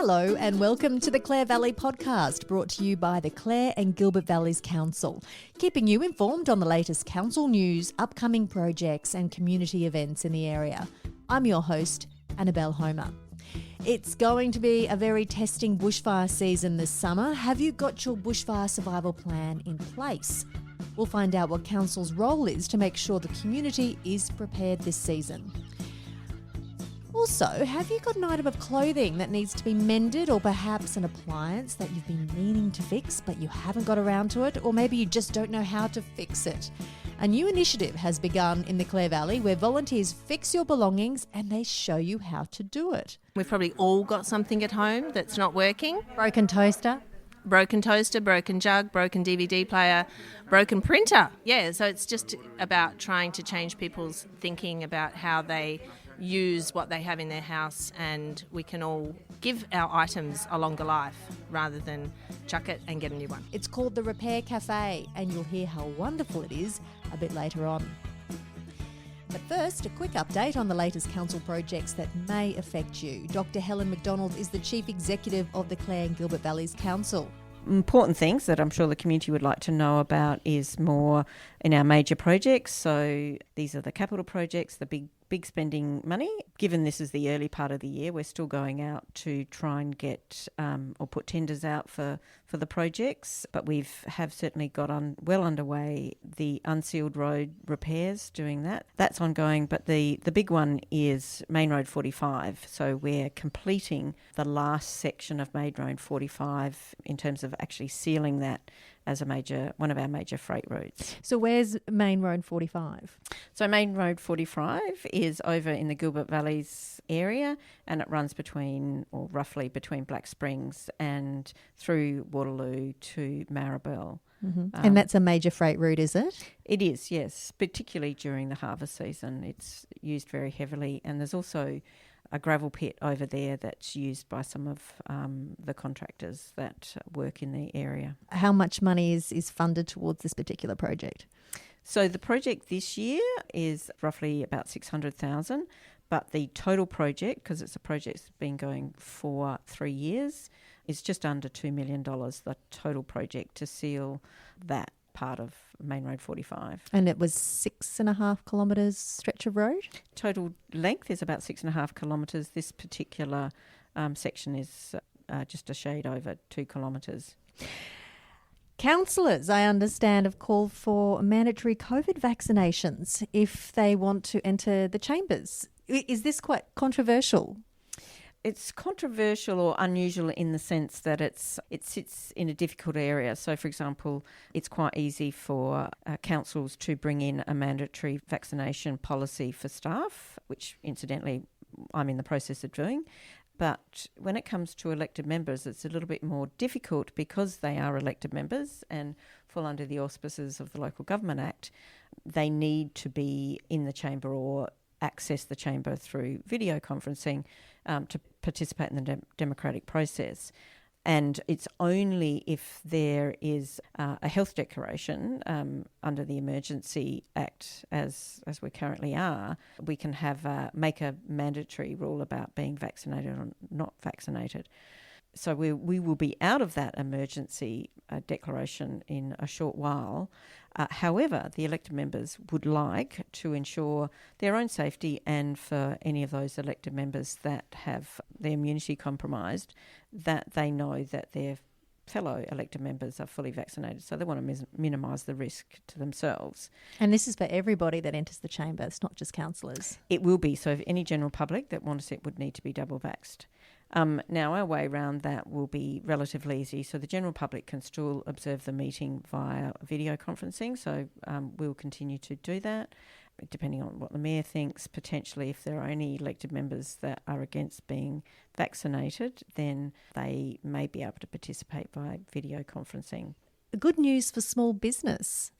Hello and welcome to the Clare Valley podcast, brought to you by the Clare and Gilbert Valleys Council, keeping you informed on the latest council news, upcoming projects and community events in the area. I'm your host, Annabelle Homer. It's going to be a very testing bushfire season this summer. Have you got your bushfire survival plan in place? We'll find out what Council's role is to make sure the community is prepared this season. Also, have you got an item of clothing that needs to be mended, or perhaps an appliance that you've been meaning to fix but you haven't got around to it, or maybe you just don't know how to fix it? A new initiative has begun in the Clare Valley where volunteers fix your belongings and they show you how to do it. We've probably all got something at home that's not working. Broken toaster, broken jug, broken DVD player, broken printer. Yeah, so it's just about trying to change people's thinking about how they use what they have in their house, and we can all give our items a longer life rather than chuck it and get a new one. It's called the Repair Cafe, and you'll hear how wonderful it is a bit later on. But first, a quick update on the latest council projects that may affect you. Dr. Helen Macdonald is the Chief Executive of the Clare and Gilbert Valleys Council. Important things that I'm sure the community would like to know about is more in our major projects. So these are the capital projects, the big spending money. Given this is the early part of the year, we're still going out to try and get or put tenders out for the projects, but have certainly got well underway the unsealed road repairs, doing that. That's ongoing, but the big one is Main Road 45. So we're completing the last section of Main Road 45 in terms of actually sealing that as one of our major freight routes. So where's Main Road 45? So Main Road 45 is over in the Gilbert Valleys area, and it runs roughly between Black Springs and through Waterloo to Maribel. Mm-hmm. And that's a major freight route, is it? It is, yes, particularly during the harvest season. It's used very heavily, and there's also a gravel pit over there that's used by some of the contractors that work in the area. How much money is funded towards this particular project? So the project this year is roughly about $600,000, but the total project, because it's a project that's been going for 3 years, is just under $2 million, the total project to seal that part of Main Road 45. And it was 6.5 kilometres stretch of road? Total length is about 6.5 kilometres. This particular section is just a shade over 2 kilometres. Councillors, I understand, have called for mandatory COVID vaccinations if they want to enter the chambers. Is this quite controversial? It's controversial or unusual in the sense that it sits in a difficult area. So, for example, it's quite easy for councils to bring in a mandatory vaccination policy for staff, which incidentally I'm in the process of doing. But when it comes to elected members, it's a little bit more difficult because they are elected members and fall under the auspices of the Local Government Act. They need to be in the chamber or access the chamber through video conferencing to participate in the democratic process. And it's only if there is a health declaration under the Emergency Act, as we currently are, we can make a mandatory rule about being vaccinated or not vaccinated. So we will be out of that emergency declaration in a short while. However, the elected members would like to ensure their own safety, and for any of those elected members that have their immunity compromised, that they know that their fellow elected members are fully vaccinated. So they want to minimise the risk to themselves. And this is for everybody that enters the chamber. It's not just councillors. It will be. So if any general public that wants it would need to be double vaxxed. Now, our way around that will be relatively easy. So the general public can still observe the meeting via video conferencing. So we'll continue to do that, depending on what the Mayor thinks. Potentially, if there are any elected members that are against being vaccinated, then they may be able to participate by video conferencing. Good news for small business.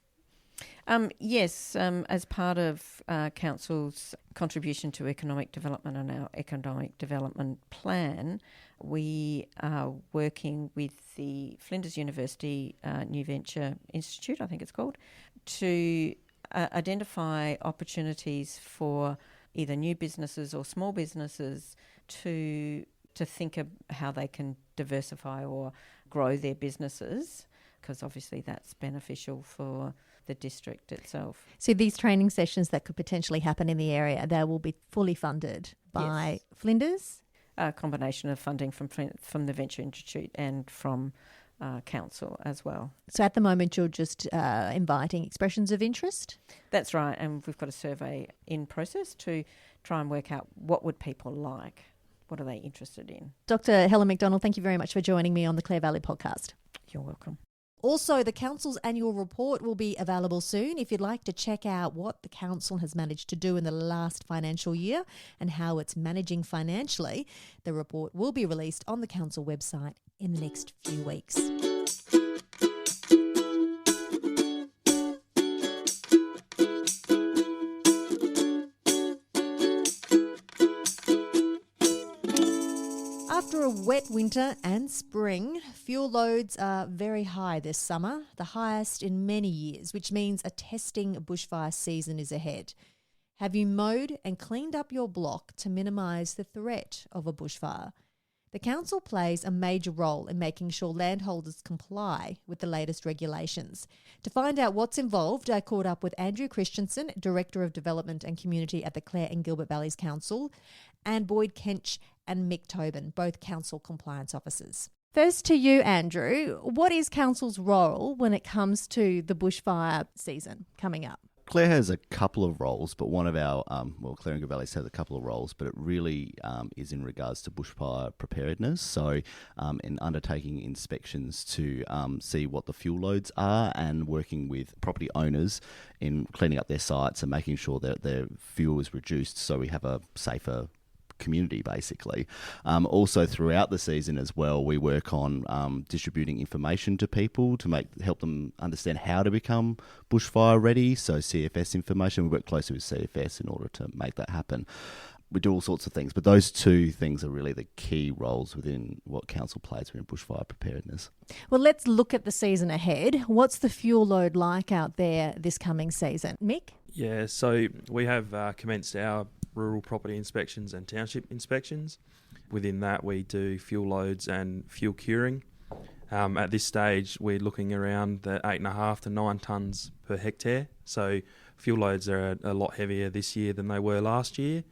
Yes, as part of Council's contribution to economic development and our economic development plan, we are working with the Flinders University New Venture Institute, I think it's called, to identify opportunities for either new businesses or small businesses to to think of how they can diversify or grow their businesses, because obviously that's beneficial for the district itself. So these training sessions that could potentially happen in the area, they will be fully funded by Flinders? A combination of funding from the Venture Institute and from council as well. So at the moment you're just inviting expressions of interest? That's right, and we've got a survey in process to try and work out what would people like, what are they interested in. Dr. Helen Macdonald, thank you very much for joining me on the Clare Valley podcast. You're welcome. Also, the Council's annual report will be available soon if you'd like to check out what the Council has managed to do in the last financial year and how it's managing financially. The report will be released on the Council website in the next few weeks. After a wet winter and spring, fuel loads are very high this summer, the highest in many years, which means a testing bushfire season is ahead. Have you mowed and cleaned up your block to minimise the threat of a bushfire? The Council plays a major role in making sure landholders comply with the latest regulations. To find out what's involved, I caught up with Andrew Christiansen, Director of Development and Community at the Clare and Gilbert Valleys Council, and Boyd Kench and Mick Tobin, both Council compliance officers. First to you, Andrew, what is Council's role when it comes to the bushfire season coming up? Clare has a couple of roles, but one of our, Clare and Gilbert Valleys has a couple of roles, but it really is in regards to bushfire preparedness. So in undertaking inspections to see what the fuel loads are and working with property owners in cleaning up their sites and making sure that their fuel is reduced so we have a safer community, basically. Also throughout the season as well, we work on distributing information to people to help them understand how to become bushfire ready. So CFS information, we work closely with CFS in order to make that happen. We do all sorts of things, but those two things are really the key roles within what council plays within bushfire preparedness. Well, let's look at the season ahead. What's the fuel load like out there this coming season? Mick? Yeah, so we have commenced our rural property inspections and township inspections. Within that, we do fuel loads and fuel curing. At this stage, we're looking around the 8.5 to 9 tonnes per hectare. So fuel loads are a lot heavier this year than they were last year.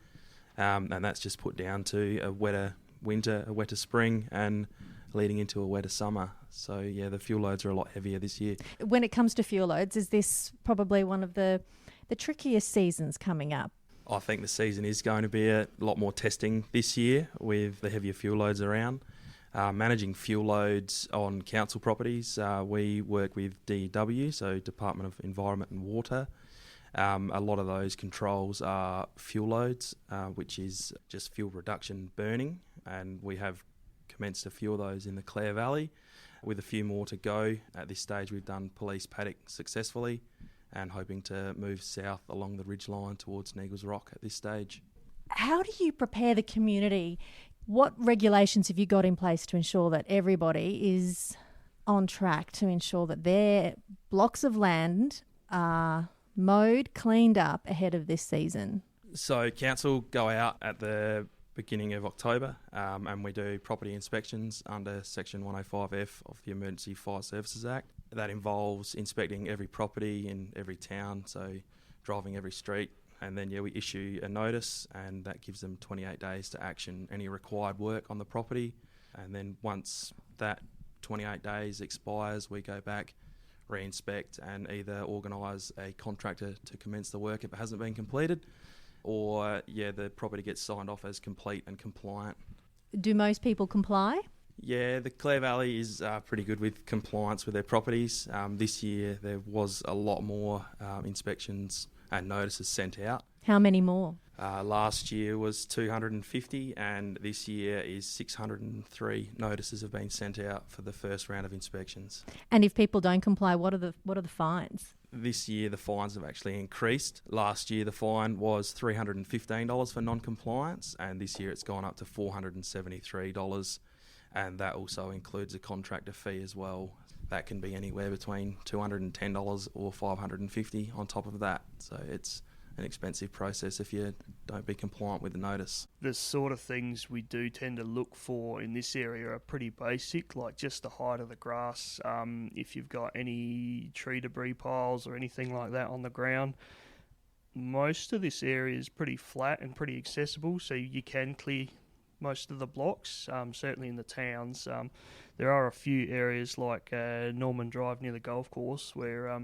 And that's just put down to a wetter winter, a wetter spring, and leading into a wetter summer. So, yeah, the fuel loads are a lot heavier this year. When it comes to fuel loads, is this probably one of the trickiest seasons coming up? I think the season is going to be a lot more testing this year with the heavier fuel loads around. Managing fuel loads on council properties, we work with DEW, so Department of Environment and Water. A lot of those controls are fuel loads, which is just fuel reduction burning, and we have commenced a few of those in the Clare Valley with a few more to go. At this stage, we've done Police Paddock successfully and hoping to move south along the ridgeline towards Neagles Rock at this stage. How do you prepare the community? What regulations have you got in place to ensure that everybody is on track to ensure that their blocks of land are mowed, cleaned up ahead of this season? So council go out at the beginning of October and we do property inspections under Section 105F of the Emergency Fire Services Act. That involves inspecting every property in every town, so driving every street, and then we issue a notice, and that gives them 28 days to action any required work on the property. And then once that 28 days expires, we go back, re-inspect, and either organise a contractor to commence the work if it hasn't been completed, or the property gets signed off as complete and compliant. Do most people comply? Yeah, the Clare Valley is pretty good with compliance with their properties. This year there was a lot more inspections and notices sent out. How many more? Last year was 250 and this year is 603 notices have been sent out for the first round of inspections. And if people don't comply, what are the fines? This year the fines have actually increased. Last year the fine was $315 for non-compliance, and this year it's gone up to $473. And that also includes a contractor fee as well. That can be anywhere between $210 or $550 on top of that. So it's an expensive process if you don't be compliant with the notice. The sort of things we do tend to look for in this area are pretty basic, like just the height of the grass, if you've got any tree debris piles or anything like that on the ground. Most of this area is pretty flat and pretty accessible, so you can clear most of the blocks, certainly in the towns. There are a few areas like Norman Drive near the golf course where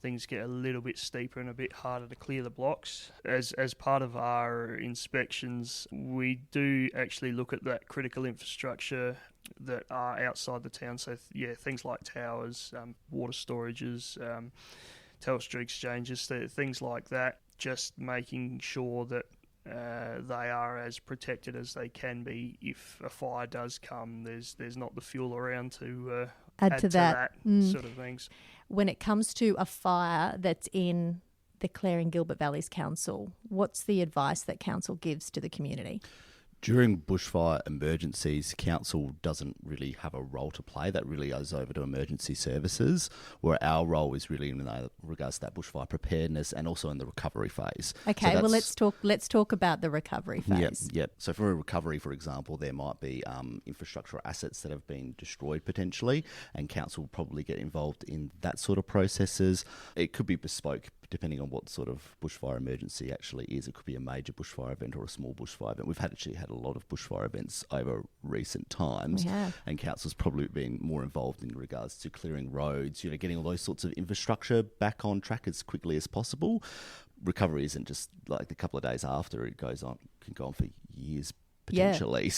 things get a little bit steeper and a bit harder to clear the blocks. As part of our inspections, we do actually look at that critical infrastructure that are outside the town. So things like towers, water storages, Telstra exchanges, things like that, just making sure that they are as protected as they can be. If a fire does come, there's not the fuel around to add to that sort of things. When it comes to a fire that's in the Clare and Gilbert Valleys Council, what's the advice that council gives to the community? During bushfire emergencies, council doesn't really have a role to play. That really goes over to emergency services, where our role is really in regards to that bushfire preparedness and also in the recovery phase. Okay, so let's talk about the recovery phase. Yep. So for a recovery, for example, there might be infrastructure assets that have been destroyed potentially, and council will probably get involved in that sort of processes. It could be bespoke depending on what sort of bushfire emergency actually is. It could be a major bushfire event or a small bushfire event. We've actually had a lot of bushfire events over recent times, and council's probably been more involved in regards to clearing roads, getting all those sorts of infrastructure back on track as quickly as possible. Recovery isn't just like a couple of days after, it goes on, can go on for years potentially.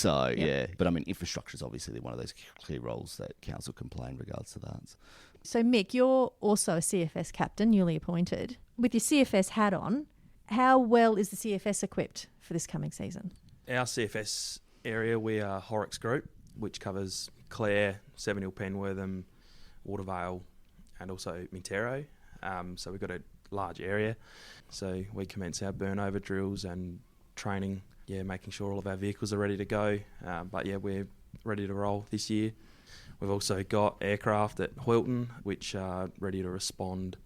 But I mean, infrastructure is obviously one of those clear roles that council can play in regards to that. So Mick, you're also a CFS captain, newly appointed. With your CFS hat on, how well is the CFS equipped for this coming season? Our CFS area, we are Horrocks Group, which covers Clare, Seven Hill, Penwortham, Watervale, and also Mintero. So we've got a large area. So we commence our burnover drills and training, making sure all of our vehicles are ready to go. We're ready to roll this year. We've also got aircraft at Hilton, which are ready to respond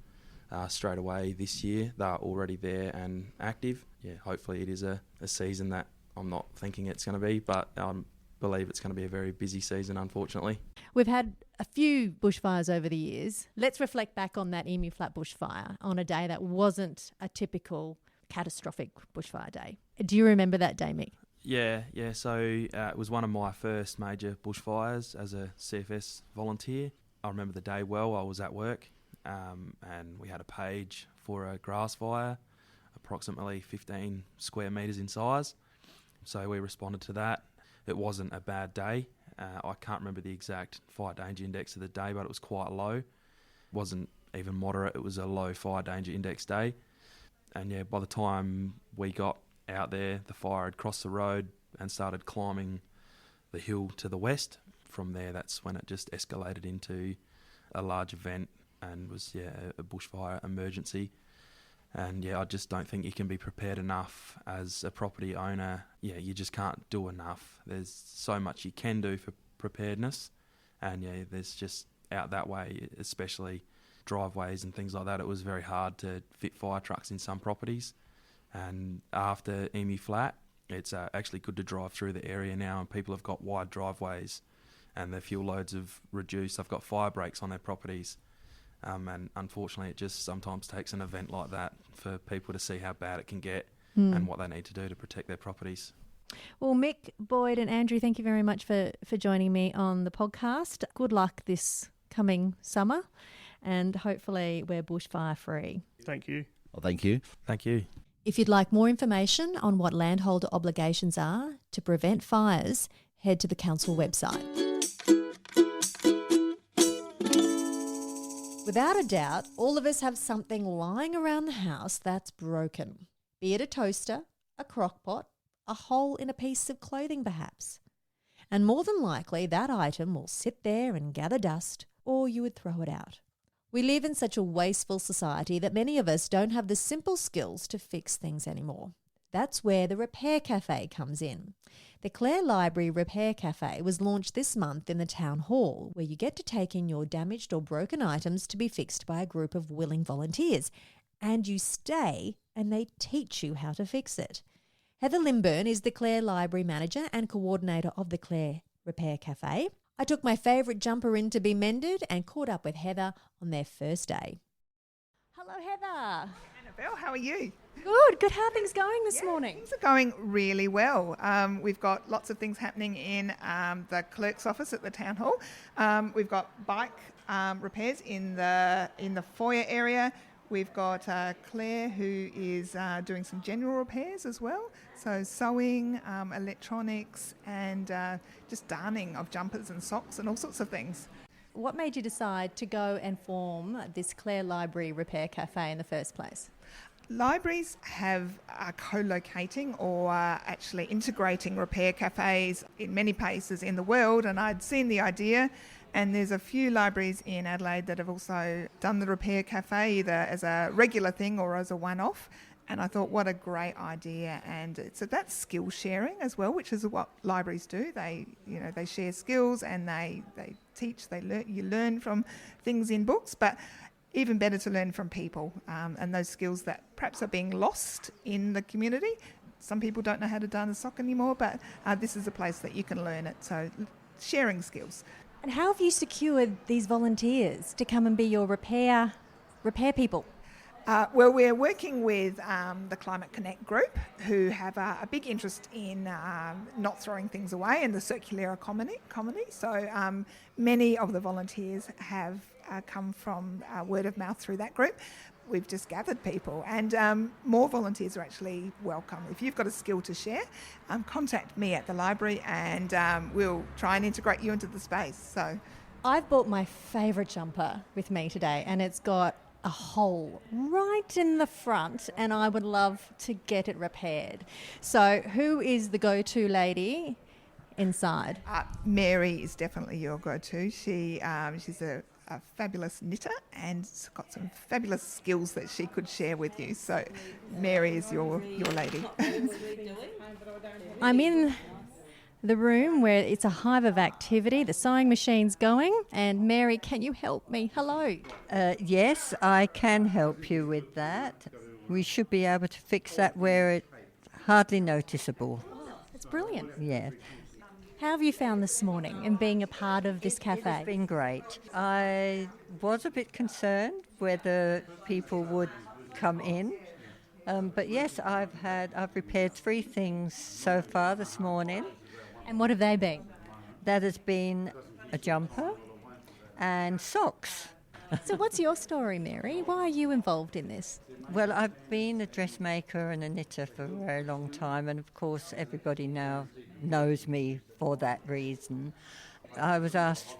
straight away this year. They're already there and active. Hopefully it is a season that I'm not thinking it's going to be, but I believe it's going to be a very busy season, unfortunately. We've had a few bushfires over the years. Let's reflect back on that Emu Flat bushfire on a day that wasn't a typical catastrophic bushfire day. Do you remember that day, Mick? Yeah. So it was one of my first major bushfires as a CFS volunteer. I remember the day well. I was at work and we had a page for a grass fire, approximately 15 square metres in size. So we responded to that. It wasn't a bad day. I can't remember the exact fire danger index of the day, but it was quite low. It wasn't even moderate. It was a low fire danger index day. And by the time we got out there, the fire had crossed the road and started climbing the hill to the west. From there, that's when it just escalated into a large event and was a bushfire emergency. And I just don't think you can be prepared enough as a property owner. You just can't do enough. There's so much you can do for preparedness, and there's just out that way, especially driveways and things like that. It was very hard to fit fire trucks in some properties. And after Emu Flat, it's actually good to drive through the area now, and people have got wide driveways and their fuel loads have reduced. They've got fire breaks on their properties. And unfortunately, it just sometimes takes an event like that for people to see how bad it can get and what they need to do to protect their properties. Well, Mick, Boyd and Andrew, thank you very much for joining me on the podcast. Good luck this coming summer, and hopefully we're bushfire free. Thank you. Well, thank you. Thank you. If you'd like more information on what landholder obligations are to prevent fires, head to the council website. Without a doubt, all of us have something lying around the house that's broken. Be it a toaster, a crock pot, a hole in a piece of clothing perhaps. And more than likely that item will sit there and gather dust, or you would throw it out. We live in such a wasteful society that many of us don't have the simple skills to fix things anymore. That's where the Repair Cafe comes in. The Clare Library Repair Cafe was launched this month in the Town Hall, where you get to take in your damaged or broken items to be fixed by a group of willing volunteers. and you stay and they teach you how to fix it. Heather Limburn is the Clare Library Manager and Coordinator of the Clare Repair Cafe. I took my favourite jumper in to be mended and caught up with Heather on their first day. Hello, Heather. Annabelle, how are you? Good. How are things going this morning? Things are going really well. We've got lots of things happening in the clerk's office at the town hall. We've got bike repairs in the foyer area. We've got Clare, who is doing some general repairs as well. So sewing, electronics, and just darning of jumpers and socks and all sorts of things. What made you decide to go and form this Clare Library Repair Cafe in the first place? Libraries are co-locating or actually integrating repair cafes in many places in the world, and I'd seen the idea, and there's a few libraries in Adelaide that have also done the repair cafe either as a regular thing or as a one-off, and I thought what a great idea. And it's about skill sharing as well, which is what libraries do. They share skills and they teach, you learn from things in books, but even better to learn from people and those skills that perhaps are being lost in the community. Some people don't know how to darn a sock anymore, but this is a place that you can learn it. So sharing skills. And how have you secured these volunteers to come and be your repair people? Well, we're working with the Climate Connect group, who have a big interest in not throwing things away and the circular economy. So many of the volunteers have come from word of mouth through that group. We've just gathered people, and more volunteers are actually welcome. If you've got a skill to share, contact me at the library and we'll try and integrate you into the space. So I've brought my favourite jumper with me today, and it's got a hole right in the front, and I would love to get it repaired. So who is the go-to lady inside? Mary is definitely your go-to. She's a fabulous knitter and got some fabulous skills that she could share with you. So Mary is your lady. I'm in the room where it's a hive of activity. The sewing machine's going, and Mary, can you help me? Hello. Yes, I can help you with that. We should be able to fix that where it's hardly noticeable. It's brilliant. Yeah. How have you found this morning and being a part of this cafe? It's been great. I was a bit concerned whether people would come in, but yes, I've repaired 3 things so far this morning. And what have they been? That has been a jumper and socks. So what's your story, Mary? Why are you involved in this? Well, I've been a dressmaker and a knitter for a very long time, and of course everybody now knows me for that reason. I was asked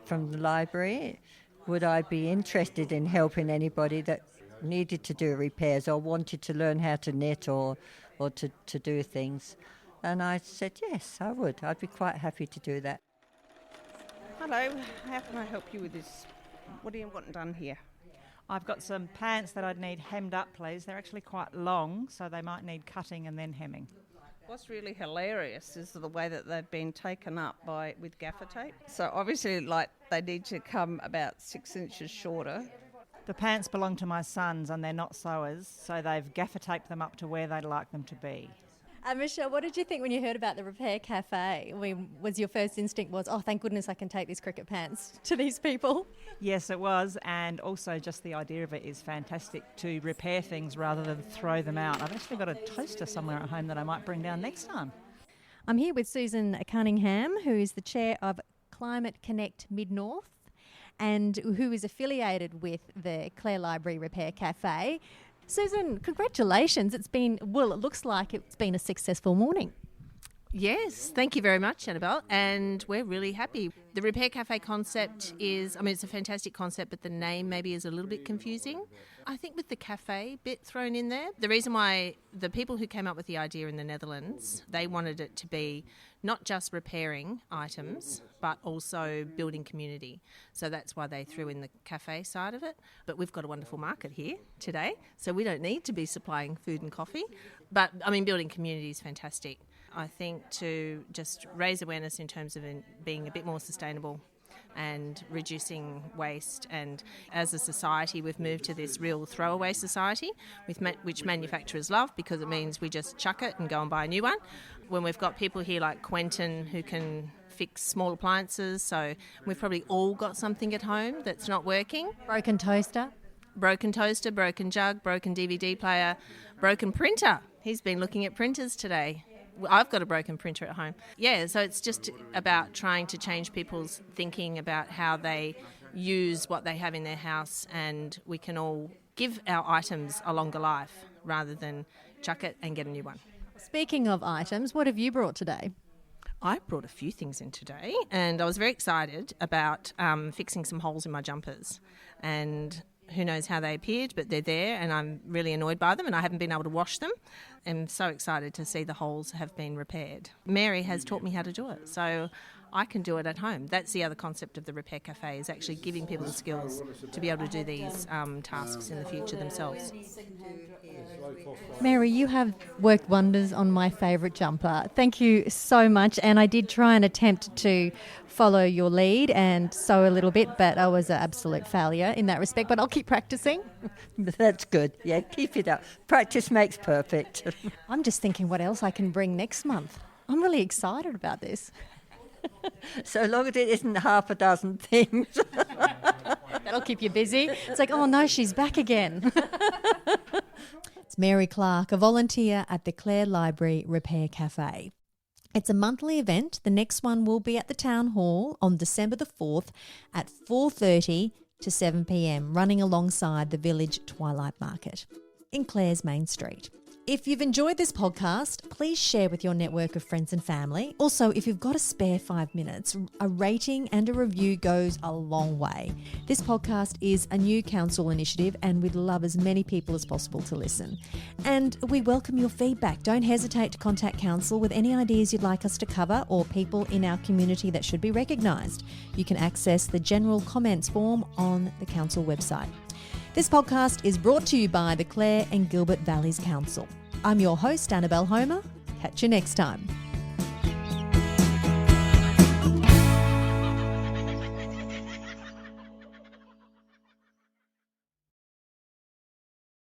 from the library, would I be interested in helping anybody that needed to do repairs or wanted to learn how to knit or to do things. And I said, yes, I would. I'd be quite happy to do that. Hello, how can I help you with this? What do you want done here? I've got some pants that I'd need hemmed up, please. They're actually quite long, so they might need cutting and then hemming. What's really hilarious is the way that they've been taken up with gaffer tape. So obviously, they need to come about 6 inches shorter. The pants belong to my sons and they're not sewers, so they've gaffer taped them up to where they'd like them to be. Michelle, what did you think when you heard about the Repair Cafe? Was your first instinct oh, thank goodness I can take these cricket pants to these people? Yes, it was, and also just the idea of it is fantastic, to repair things rather than throw them out. I've actually got a toaster somewhere at home that I might bring down next time. I'm here with Susan Cunningham, who is the chair of Climate Connect Mid-North and who is affiliated with the Clare Library Repair Cafe. Susan, congratulations. It looks like it's been a successful morning. Yes, thank you very much, Annabelle, and we're really happy. The Repair Cafe concept it's a fantastic concept, but the name maybe is a little bit confusing. I think with the cafe bit thrown in there, the reason why the people who came up with the idea in the Netherlands, they wanted it to be not just repairing items, but also building community. So that's why they threw in the cafe side of it. But we've got a wonderful market here today, so we don't need to be supplying food and coffee. But, building community is fantastic. I think to just raise awareness in terms of being a bit more sustainable and reducing waste. And as a society, we've moved to this real throwaway society, which manufacturers love because it means we just chuck it and go and buy a new one. When we've got people here like Quentin who can fix small appliances, so we've probably all got something at home that's not working. Broken toaster, broken jug, broken DVD player, broken printer. He's been looking at printers today. I've got a broken printer at home. Yeah, so it's just about trying to change people's thinking about how they use what they have in their house, and we can all give our items a longer life rather than chuck it and get a new one. Speaking of items, what have you brought today? I brought a few things in today, and I was very excited about fixing some holes in my jumpers. And who knows how they appeared, but they're there, and I'm really annoyed by them, and I haven't been able to wash them. I'm so excited to see the holes have been repaired. Mary has taught me how to do it, so I can do it at home. That's the other concept of the Repair Cafe, is actually giving people the skills to be able to do these tasks in the future themselves. Mary, you have worked wonders on my favourite jumper. Thank you so much. And I did try and attempt to follow your lead and sew a little bit, but I was an absolute failure in that respect. But I'll keep practising. That's good. Yeah, keep it up. Practice makes perfect. I'm just thinking what else I can bring next month. I'm really excited about this. So long as it isn't half a dozen things. That'll keep you busy. It's like, oh no, she's back again. It's Mary Clark, a volunteer at the Clare Library Repair Cafe. It's a monthly event. The next one will be at the Town Hall on December the 4th at 4:30 to 7 p.m, running alongside the Village Twilight Market in Clare's Main Street. If you've enjoyed this podcast, please share with your network of friends and family. Also, if you've got a spare 5 minutes, a rating and a review goes a long way. This podcast is a new council initiative, and we'd love as many people as possible to listen. And we welcome your feedback. Don't hesitate to contact council with any ideas you'd like us to cover or people in our community that should be recognised. You can access the general comments form on the council website. This podcast is brought to you by the Clare and Gilbert Valleys Council. I'm your host, Annabelle Homer. Catch you next time.